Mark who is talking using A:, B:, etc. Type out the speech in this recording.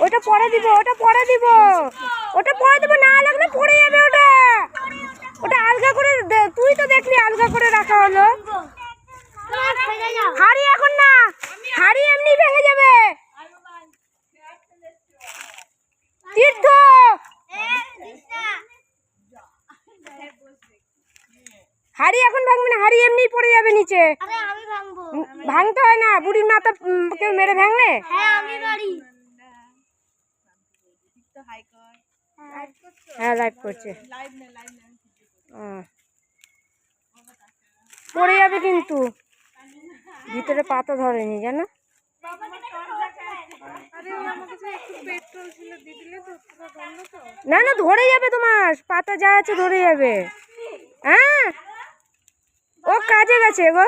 A: ওটা পরে দিব, ওটা পরে দিব, ওটা পরে দিব, না লাগলে পড়ে যাবে ওটা। ওটা আলগা করে তুই তো দেখলি আলগা করে রাখা হলো। হাড়ি এখন না, হাড়ি এমনি ভেঙে যাবে। তীর্থ হাড়ি এখন ভাঙবে না, হাড়ি এমনি পড়ে যাবে নিচে। ভাঙতে হয় না, বুড়ির মাথা কেউ মেরে ভাঙলে। হ্যাঁ লাইভ করছে, পড়ে যাবে কিন্তু ভিতরে পাতা ধরেনি জানো। না না ধরে যাবে, তোমার পাতা যা আছে ধরে যাবে। হ্যাঁ ও কাজে গেছে গো।